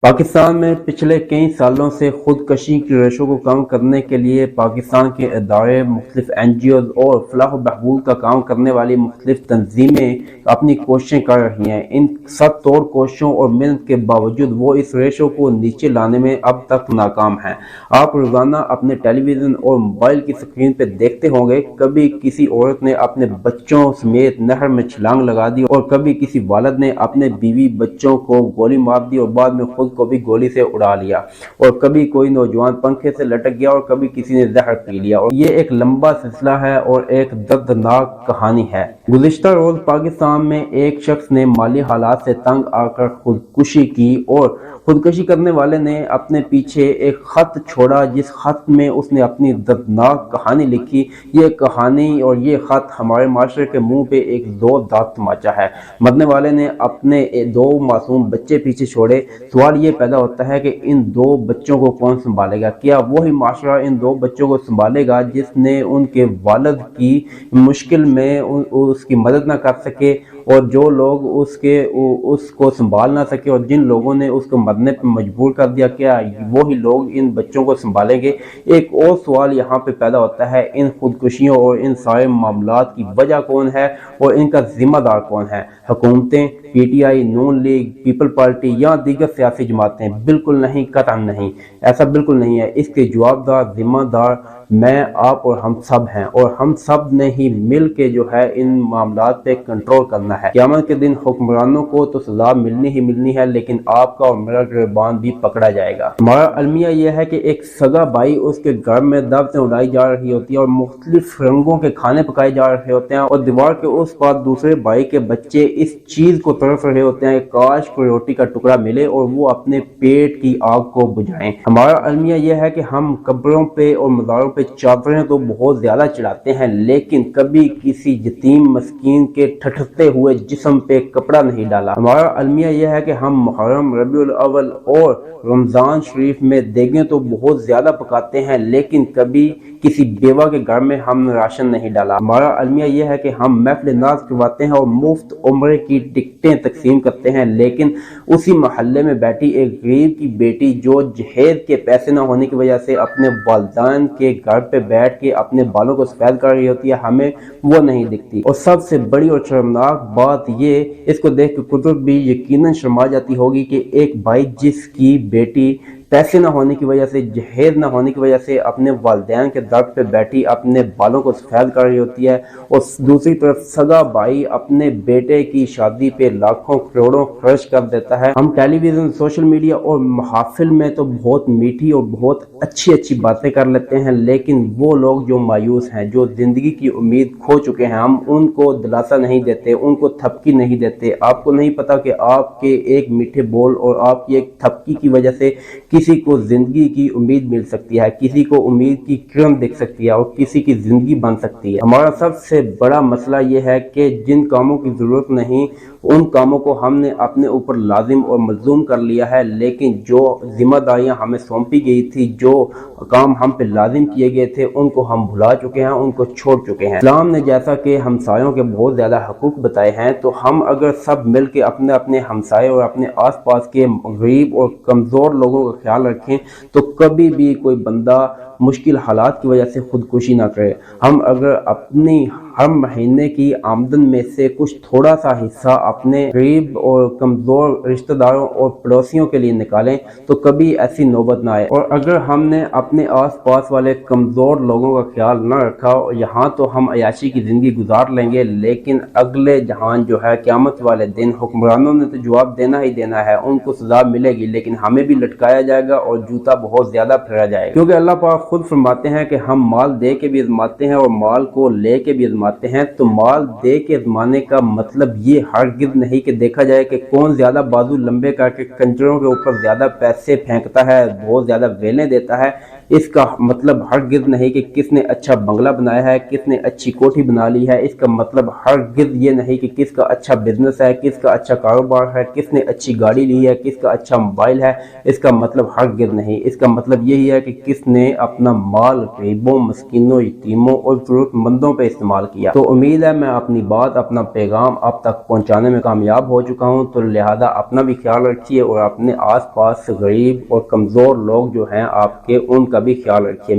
पाकिस्तान में पिछले कई सालों से खुदकशी की रेशो को कम करने के लिए पाकिस्तान के इदारे, मुख्तलिफ NGOs और फलाह व बहबूद का काम करने वाली मुख्तलिफ तंजीमें अपनी कोशिशें कर रही हैं। इन सब तोड़ कोशिशों और मेहनत के बावजूद वो इस रेशो को नीचे लाने में अब तक नाकाम हैं। आप रोज़ाना अपने टेलीविज़न और मोबाइल की स्क्रीन पर देखते होंगे, कभी किसी औरत ने अपने बच्चों समेत नहर में छलांग लगा दी और कभी किसी वालिद ने अपने बीवी बच्चों को गोली मार दी और बाद में खुद को भी गोली से उड़ा लिया, और कभी कोई नौजवान पंखे से लटक गया और कभी किसी ने जहर पी लिया। और ये एक लंबा सिलसिला है और एक दर्दनाक कहानी है। गुज़िश्ता रोज पाकिस्तान में एक शख्स ने माली हालात से तंग आकर खुदकुशी की और खुदकुशी करने वाले ने अपने पीछे एक खत छोड़ा, जिस खत में उसने अपनी दर्दनाक कहानी लिखी। ये कहानी और ये खत हमारे माशरे के मुंह पे एक जोरदार तमाचा है। मरने वाले ने अपने दो मासूम बच्चे पीछे छोड़े। सवाल ये पैदा होता है कि इन दो बच्चों को कौन संभालेगा? क्या वही माशरा इन दो बच्चों को संभालेगा जिसने उनके वालिद की मुश्किल में उसकी मदद ना कर सके, और जो लोग उसको संभाल ना सके और जिन लोगों ने उसको मरने पर मजबूर कर दिया, क्या वही लोग इन बच्चों को संभालेंगे? एक और सवाल यहाँ पे पैदा होता है, इन खुदकुशियों और इन सारे मामलात की वजह कौन है और इनका जिम्मेदार कौन है? हुकूमतें, PTI, नून लीग, पीपल पार्टी या दीगर सियासी जमातें? बिल्कुल नहीं, कतई नहीं, ऐसा बिल्कुल नहीं है। इसके जवाबदार, जिम्मेदार मैं, आप और हम सब हैं, और हम सब ने ही मिल के जो है इन मामलात पे कंट्रोल करना है। क़यामत के दिन हुक्मरानों को तो सजा मिलनी ही मिलनी है, लेकिन आपका और मेरा गिरबान भी पकड़ा जाएगा। हमारा अलमिया यह है कि एक सगा भाई, उसके घर में दावतें उड़ाई जा रही होती है और मुख्तलिफ रंगों के खाने पकाए जा रहे होते हैं, और दीवार के उस पार दूसरे भाई के बच्चे इस चीज को तरफ रहे होते हैं, काश कोई रोटी का टुकड़ा मिले और वो अपने पेट की आग को बुझाएं। हमारा अलमिया यह है कि हम कब्रों पे और मज़ारों पे चादरें तो बहुत ज्यादा चढ़ाते हैं, लेकिन कभी किसी यतीम मस्कीन के ठठरते हुए जिस्म पे कपड़ा नहीं डाला। हमारा अलमिया यह है कि हम मुहर्रम, रबीउल अव्वल और रमजान शरीफ में देगें तो बहुत ज्यादा पकाते हैं, लेकिन कभी किसी बेवा के घर में हम राशन नहीं डाला। हमारा अलमिया यह है कि हम महफिल नाज करवाते हैं और मुफ्त उम्रे की टिकटें तकसीम करते हैं, लेकिन उसी मोहल्ले में बैठी एक गरीब की बेटी जो जहेज के पैसे न होने की वजह से अपने वालिदैन के घर पे बैठ के अपने बालों को सफेद कर रही होती है, हमें वो नहीं दिखती। और सबसे बड़ी और शर्मनाक बात ये, इसको देख के कुदरत भी यकीनन शर्मा जाती होगी कि एक भाई जिसकी बेटी पैसे न होने की वजह से, जहेज न होने की वजह से अपने वालिदैन के दर पे बैठी अपने बालों को सफेद कर रही होती है, और दूसरी तरफ सगा भाई अपने बेटे की शादी पे लाखों करोड़ों खर्च कर देता है। हम टेलीविजन, सोशल मीडिया और महफिल में तो बहुत मीठी और बहुत अच्छी अच्छी बातें कर लेते हैं, लेकिन वो लोग जो मायूस हैं, जो जिंदगी की उम्मीद खो चुके हैं, हम उनको दिलासा नहीं देते, उनको थपकी नहीं देते। आपको नहीं पता कि आपके एक मीठे बोल और आपकी एक थपकी की वजह से किसी को जिंदगी की उम्मीद मिल सकती है, किसी को उम्मीद की किरण दिख सकती है और किसी की जिंदगी बन सकती है। हमारा सबसे बड़ा मसला यह है कि जिन कामों की जरूरत नहीं, उन कामों को हमने अपने ऊपर लाजिम और मलजूम कर लिया है, लेकिन जो जिम्मेदारियां हमें सौंपी गई थी, जो काम हम पे लाजिम किए गए थे, उनको हम भुला चुके हैं, उनको छोड़ चुके हैं। इस्लाम ने जैसा कि हमसायों के बहुत ज्यादा हकूक बताए हैं, तो हम अगर सब मिल के अपने अपने हमसाए और अपने आस पास के गरीब और कमजोर लोगों का ख्याल रखें, तो कभी भी कोई बंदा मुश्किल हालात की वजह से खुदकुशी ना करे। हम अगर अपनी हर महीने की आमदन में से कुछ थोड़ा सा हिस्सा अपने गरीब और कमजोर रिश्तेदारों और पड़ोसियों के लिए निकालें, तो कभी ऐसी नौबत ना आए। और अगर हमने अपने आस पास वाले कमजोर लोगों का ख्याल न रखा, यहाँ तो हम अयाशी की जिंदगी गुजार लेंगे, लेकिन अगले जहान जो है, क़यामत वाले दिन, हुक्मरानों ने तो जवाब देना ही देना है, उनको सजा मिलेगी, लेकिन हमें भी लटकाया जाएगा और जूता बहुत ज्यादा फेरा जाएगा। क्योंकि अल्लाह पाक खुद फरमाते हैं कि हम माल दे के भी आजमाते हैं और माल को ले के भी आजमाते हैं। तो माल दे के आजमाने का मतलब ये हरगिज़ नहीं कि देखा जाए कि कौन ज्यादा बाजू लंबे करके कंजरों के ऊपर ज्यादा पैसे फेंकता है, बहुत ज्यादा वेलें देता है। اس کا مطلب ہرگز نہیں کہ کس نے اچھا بنگلہ بنایا ہے، کس نے اچھی کوٹھی بنا لی ہے، اس کا مطلب ہرگز یہ نہیں کہ کس کا اچھا بزنس ہے، کس کا اچھا کاروبار ہے، کس نے اچھی گاڑی لی ہے، کس کا اچھا موبائل ہے، اس کا مطلب ہرگز نہیں۔ اس کا مطلب یہی ہے کہ کس نے اپنا مال غریبوں، مسکینوں، یتیموں اور ضرورت مندوں پہ استعمال کیا۔ تو امید ہے میں اپنی بات، اپنا پیغام آپ تک پہنچانے میں کامیاب ہو چکا ہوں، تو لہذا اپنا بھی خیال رکھیے اور اپنے آس پاس غریب اور کمزور لوگ جو ہیں آپ کے، ان کا بھی خیال رکھیے۔